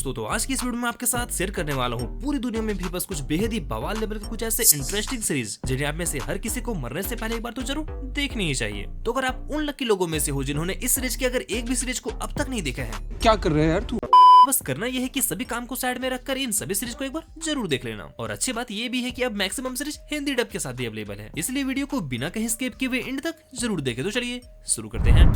दोस्तों, तो आज की इस वीडियो में आपके साथ शेयर करने वाला हूँ पूरी दुनिया में भी बस कुछ बेहद ही बवाल लेवल के कुछ ऐसे इंटरेस्टिंग सीरीज जिन्हें आप में से हर किसी को मरने से पहले एक बार तो जरूर देखनी ही चाहिए। तो अगर आप उन लकी लोगों में से हो जिन्होंने इस सीरीज की अगर एक भी सीरीज को अब तक नहीं देखा है, क्या कर रहे हैं यार तू? बस करना यह है कि सभी काम को साइड में रखकर इन सभी सीरीज को एक बार जरूर देख लेना। और अच्छी बात यह भी है कि अब मैक्सिमम सीरीज हिंदी डब के साथ भी अवेलेबल है, इसलिए वीडियो को बिना कहीं स्किप किए हुए एंड तक जरूर देखें। तो चलिए शुरू करते हैं।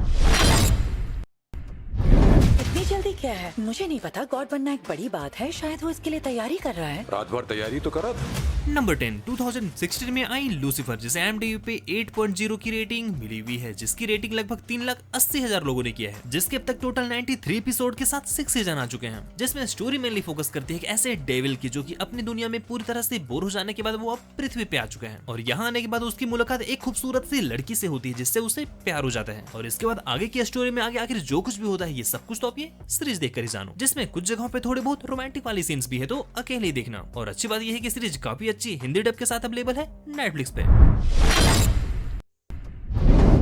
इतनी जल्दी क्या है? मुझे नहीं पता। गॉड बनना एक बड़ी बात है, शायद वो इसके लिए तैयारी कर रहा है। रात भर तैयारी तो करा था। नंबर 10 2016 में आई लूसीफर, जिसे IMDb पे 8.0 की रेटिंग मिली हुई है, जिसकी रेटिंग लगभग 3,80,000 लोगों ने किया है, जिसके अब तक टोटल 93 एपिसोड के साथ 6 सीजन आ चुके हैं, जिसमें स्टोरी मेनली फोकस करती है कि ऐसे डेविल की जो कि अपनी दुनिया में पूरी तरह से बोर हो जाने के बाद वो अब पृथ्वी पे आ चुका है और यहाँ आने के बाद उसकी मुलाकात एक खूबसूरत सी लड़की से होती है जिससे उसे प्यार हो जाता है। और इसके बाद आगे की स्टोरी में आगे आखिर जो कुछ भी होता है ये सब कुछ तो आप ये सीरीज देखकर ही जानो, जिसमें कुछ जगहों पे थोड़े बहुत रोमांटिक वाली सीन्स भी है, तो अकेले ही देखना। और अच्छी बात यह है कि सीरीज काफी अच्छी हिंदी डब के साथ अवेलेबल है नेटफ्लिक्स पे।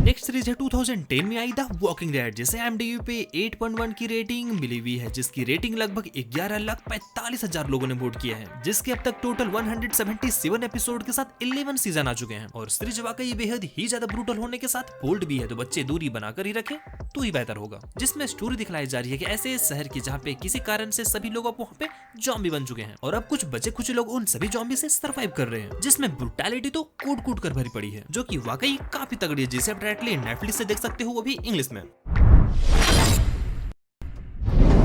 नेक्स्ट सीरीज है 2010 में आई द वॉकिंग डेड, जिसे IMDb पे 8.1 की रेटिंग मिली हुई है, जिसकी रेटिंग लगभग 11,45,000 लोगों ने वोट किया है, जिसके अब तक टोटल 177 एपिसोड के साथ 11 सीजन आ चुके हैं। और सीरीज वाकई बेहद ही ज्यादा ब्रूटल होने के साथ बोल्ड भी है, तो बच्चे दूरी बनाकर ही रखें तो ही बेहतर होगा। जिसमें स्टोरी दिखलाई जा रही है कि ऐसे शहर की जहाँ पे किसी कारण से सभी लोग अब वहाँ पे जॉम्बी बन चुके हैं और अब कुछ बचे कुछ लोग उन सभी जॉम्बी से सर्वाइव कर रहे हैं, जिसमें ब्रूटैलिटी तो कूट कूट कर भरी पड़ी है, जो कि वाकई काफी तगड़ी है, जिसे आप नेटफ्लिक्स से देख सकते हो, वो भी इंग्लिश में।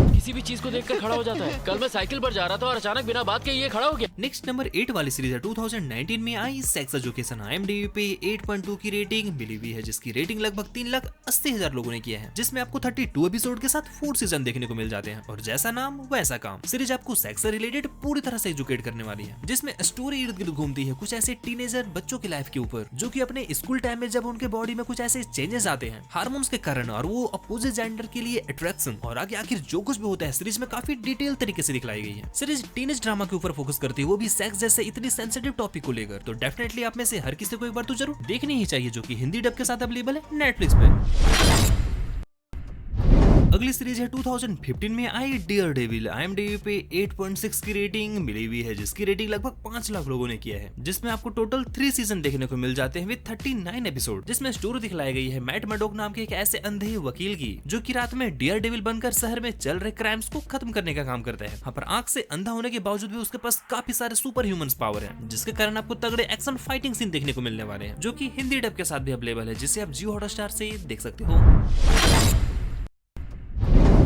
किसी भी चीज को देखकर खड़ा हो जाता है। कल मैं साइकिल पर जा रहा था और अचानक बिना बात के ये खड़ा हो गया। नेक्स्ट नंबर 8 वाली सीरीज है 2019 में आई सेक्स एजुकेशन, IMDb पे 8.2 की रेटिंग मिली हुई है, जिसकी रेटिंग लगभग 3,80,000 लोगों ने किया है, जिसमें आपको 32 एपिसोड के साथ 4 सीजन देखने को मिल जाते हैं। और जैसा नाम वैसा काम, सीरीज आपको सेक्स से रिलेटेड पूरी तरह से एजुकेट करने वाली है, जिसमें स्टोरी इर्द गिर्द घूमती है कुछ ऐसे टीनेजर बच्चों की लाइफ के ऊपर, जो कि अपने स्कूल टाइम में जब उनके बॉडी में कुछ ऐसे चेंजेस आते हैं हार्मोन्स के कारण, और वो अपोजिट जेंडर के लिए अट्रैक्शन और आगे आखिर जो कुछ भी होता है सीरीज में काफी डिटेल तरीके से दिखलाई गई है। सीरीज टीनेज ड्रामा के ऊपर फोकस करती है, वो भी सेक्स जैसे इतनी सेंसिटिव टॉपिक को लेकर, तो डेफिनेटली आप में से हर किसी को एक बार तो जरूर देखनी ही चाहिए, जो कि हिंदी डब के साथ अवेलेबल है नेटफ्लिक्स पे। अगली सीरीज है 2015 में आई डियर डेविल, IMDb पे 8.6 की रेटिंग मिली हुई है, जिसकी रेटिंग लगभग 5 लाख लोगों ने किया है, जिसमें आपको टोटल 3 सीजन देखने को मिल जाते हैं विद 39 एपिसोड, जिसमें स्टोरी दिखलाई गई है मैट मैडॉक नाम के एक ऐसे अंधे वकील की, जो कि रात में डियर डेविल बनकर शहर में चल रहे क्राइम्स को खत्म करने का काम करता है। यहाँ पर आंख से अंधा होने के बावजूद भी उसके पास काफी सारे सुपर ह्यूमन पावर है, जिसके कारण आपको तगड़े एक्शन फाइटिंग सीन देखने को मिलने वाले हैं, जो की हिंदी डब के साथ भी अवेलेबल है, जिसे आप जियो हॉटस्टार से देख सकते हो।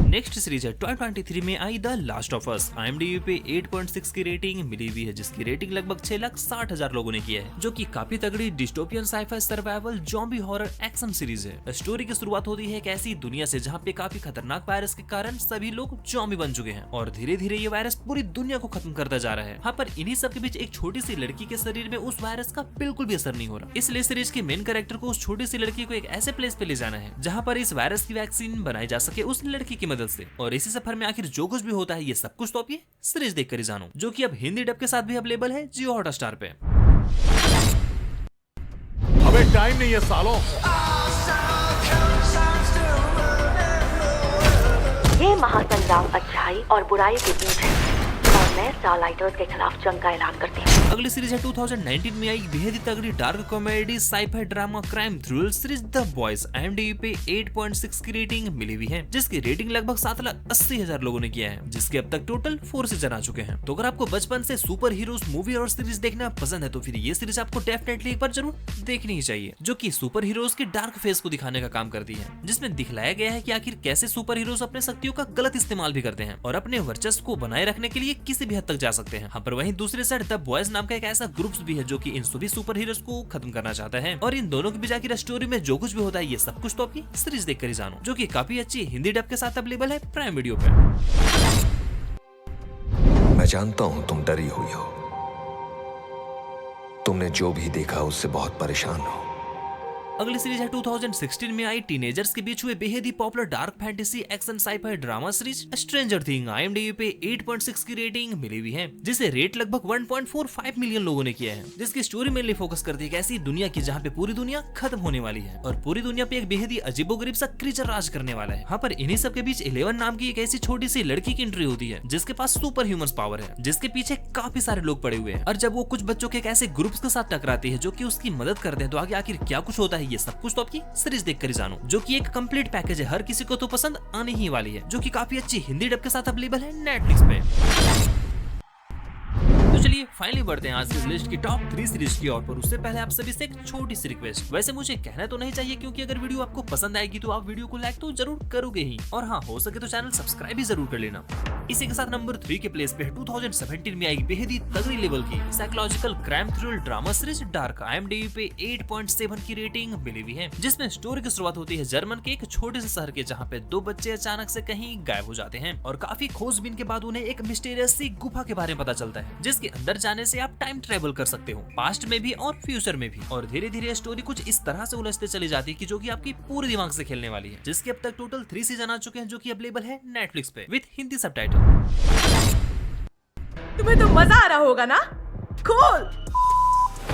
नेक्स्ट सीरीज है 2023 में आई the last of us, IMDb पे 8.6 की रेटिंग मिली हुई है, जिसकी रेटिंग लगभग 6,60,000 लोगों ने किया है, जो कि काफी तगड़ी dystopian sci-fi survival zombie horror action series है। स्टोरी की शुरुआत होती है एक ऐसी दुनिया से जहाँ पे काफी खतरनाक वायरस के कारण सभी लोग जॉम्बी बन चुके हैं और धीरे धीरे ये वायरस पूरी दुनिया को खत्म करता जा रहा है। यहाँ पर इन्हीं सब के बीच एक छोटी सी लड़की के शरीर में उस वायरस का बिल्कुल भी असर नहीं हो रहा, इसलिए सीरीज के मेन कैरेक्टर को उस छोटी सी लड़की को एक ऐसे प्लेस पे ले जाना है जहाँ पर इस वायरस की वैक्सीन बनाई जा सके उस लड़की की मदद से। और इसी सफर में आखिर जो कुछ भी होता है ये सब कुछ तो आप ये सीरीज देखकर ही जानो, जो कि अब हिंदी डब के साथ भी अवेलेबल है जियो हॉटस्टार पे। हमें टाइम नहीं है सालों। ये महासंग्राम अच्छाई और बुराई के बीच है और मैं स्टारलाइटर्स के खिलाफ जंग का ऐलान करती हूँ। अगली सीरीज है 2019 में आई बेहद ही तगड़ी dark comedy sci-fi drama crime thriller series the Boys, IMDb पे 8.6 की रेटिंग मिली हुई है, जिसकी रेटिंग लगभग 7,80,000 लोगों ने किया है, जिसके अब तक टोटल 4 सीजन आ चुके हैं। तो अगर आपको बचपन से सुपर हीरोज मूवी और सीरीज देखना पसंद है तो फिर ये सीरीज आपको डेफिनेटली एक बार जरूर देखनी ही चाहिए, जो कि सुपर हीरोज के डार्क फेस को दिखाने का काम करती है, जिसमें दिखलाया गया है कि आखिर कैसे सुपर हीरोज अपने शक्तियों का गलत इस्तेमाल भी करते हैं और अपने वर्चस्व को बनाए रखने के लिए किसी भी हद तक जा सकते हैं। हाँ, पर वहीं दूसरी साइड द बॉयज नाम का एक ऐसा ग्रुप भी है जो कि इन सभी सुपर हीरोज को खत्म करना चाहता है, और इन दोनों के बीच आखिर स्टोरी में जो कुछ भी होता है ये सब कुछ तो आपकी सीरीज देखकर ही जानो, जो कि काफी अच्छी हिंदी डब के साथ अवेलेबल है प्राइम वीडियो पे। मैं जानता हूं तुम डरी हुई हो, तुमने जो भी देखा उससे बहुत परेशान हो। अगली सीरीज है 2016 में आई टीनेजर्स के बीच हुए बेहद ही popular dark fantasy action scifi drama series stranger thing. IMDb पे 8.6 की रेटिंग मिली हुई है, जिसे रेट लगभग 1.45 मिलियन लोगों ने किया है। जिसकी स्टोरी मेनली फोकस करती है एक ऐसी दुनिया की जहाँ पे पूरी दुनिया खत्म होने वाली है और पूरी दुनिया पे एक बेहद ही अजीबोगरीब सा क्रीचर राज करने वाला है। यहाँ पर इन्हीं सब के बीच 11 नाम की एक ऐसी छोटी सी लड़की की एंट्री होती है जिसके पास सुपर ह्यूमन पावर है, जिसके पीछे काफी सारे लोग पड़े हुए हैं। और जब वो कुछ बच्चों के एक ऐसे ग्रुप्स के साथ टकराती है जो कि उसकी मदद करते हैं, तो आगे आखिर क्या कुछ होता है ये सब कुछ तो आपकी सीरीज देखकर ही जानो, जो कि एक कंप्लीट पैकेज है। हर किसी को तो पसंद आने ही वाली है, जो कि काफी अच्छी हिंदी डब के साथ अवेलेबल है नेटफ्लिक्स पे। तो चलिए फाइनली बढ़ते हैं आज की लिस्ट की टॉप 3 सीरीज की ओर। पर उससे पहले आप सभी से एक छोटी सी रिक्वेस्ट। वैसे मुझे कहना तो नहीं चाहिए, क्योंकि अगर वीडियो आपको पसंद आएगी तो आप वीडियो को लाइक तो जरूर करोगे ही, और हाँ हो सके तो चैनल सब्सक्राइब भी जरूर कर लेना। इसी के साथ नंबर 3 के प्लेस पे 2017 में आई बेहद ही तगड़ी लेवल की psychological crime thrill drama series dark. IMDb पे 8.7 की रेटिंग मिली हुई है, जिसमें स्टोरी की शुरुआत होती है जर्मन के एक छोटे से शहर के, जहाँ पे 2 बच्चे अचानक से कहीं गायब हो जाते हैं और काफी खोजबीन के बाद उन्हें एक मिस्टीरियस सी गुफा के बारे में पता चलता है, जिसके अंदर जाने से आप टाइम ट्रेवल कर सकते हो, पास्ट में भी और फ्यूचर में भी। और धीरे धीरे स्टोरी कुछ इस तरह से उलझते चली जाती है कि जो कि आपकी पूरे दिमाग से खेलने वाली है, जिसके अब तक टोटल 3 सीजन आ चुके हैं, जो कि अवेलेबल है नेटफ्लिक्स पे विद हिंदी सबटाइटल। तुम्हें तो मजा आ रहा होगा ना? खोल।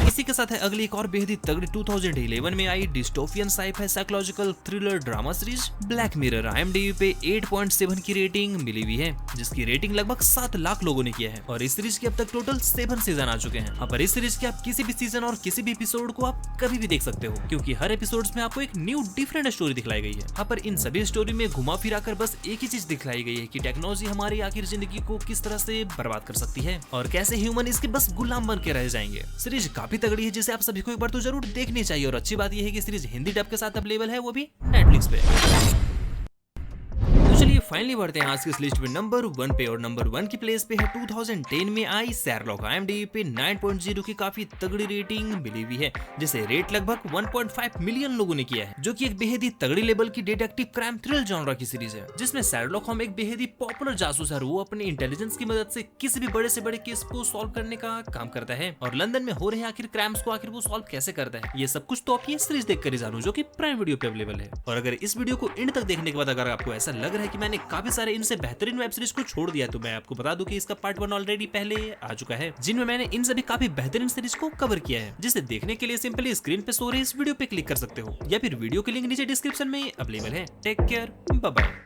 इसी के साथ है अगली एक और बेहद ही तगड़ी 2011 में आई dystopian scifi psychological thriller drama series black mirror. IMDb पे 8.7 की रेटिंग मिली हुई है, जिसकी रेटिंग लगभग 7 लाख लोगों ने किया है। और इस सीरीज के अब तक टोटल 7 सीजन आ चुके हैं। अब इस सीरीज के आप किसी भी सीजन और किसी भी एपिसोड को आप कभी भी देख सकते हो, क्योंकि हर एपिसोड्स में आपको एक न्यू डिफरेंट स्टोरी दिखलाई गई है। यहाँ पर इन सभी स्टोरी में घुमा फिरा कर बस एक ही चीज दिखलाई गई है कि टेक्नोलॉजी हमारी आखिर जिंदगी को किस तरह से बर्बाद कर सकती है और कैसे ह्यूमन इसके बस गुलाम बन के रह जाएंगे। सीरीज काफी तगड़ी है, जिसे आप सभी को एक बार तो जरूर देखनी चाहिए। और अच्छी बात यह है कि सीरीज हिंदी डब के साथ अवेलेबल है, वो भी नेटफ्लिक्स पे। तो चलिए फाइनली बढ़ते हैं आज की इस लिस्ट में नंबर 1 पे। और नंबर 1 की प्लेस पे है 2010 में आई शेरलॉक। IMDb पे 9.0 की काफी तगड़ी रेटिंग मिली हुई है, जिसे रेट लगभग 1.5 मिलियन लोगों ने किया है, जो कि एक बेहद ही तगड़ी लेवल की डिटेक्टिव क्राइम थ्रिल जॉनरा की सीरीज है, जिसमें शेरलॉक होम्स एक बेहद ही पॉपुलर जासूस है। वो अपने इंटेलिजेंस की मदद से किसी भी बड़े से बड़े केस को सॉल्व करने का काम करता है, और लंदन में हो रहे आखिर क्राइम्स को आखिर वो सॉल्व कैसे करता है, ये सब कुछ तो आप ये सीरीज देखकर ही जानो, जो कि प्राइम वीडियो पे अवेलेबल है। और अगर इस वीडियो को एंड तक देखने के बाद अगर आपको ऐसा लग रहा है कि मैंने काफी सारे इनसे बेहतरीन वेब सीरीज को छोड़ दिया, तो मैं आपको बता दूं कि इसका पार्ट 1 ऑलरेडी पहले आ चुका है, जिनमें मैंने इन सभी काफी बेहतरीन सीरीज को कवर किया है, जिसे देखने के लिए सिंपली स्क्रीन पे सो रहे इस वीडियो पे क्लिक कर सकते हो, या फिर वीडियो की लिंक नीचे डिस्क्रिप्शन में अवेलेबल है। Take care, bye bye.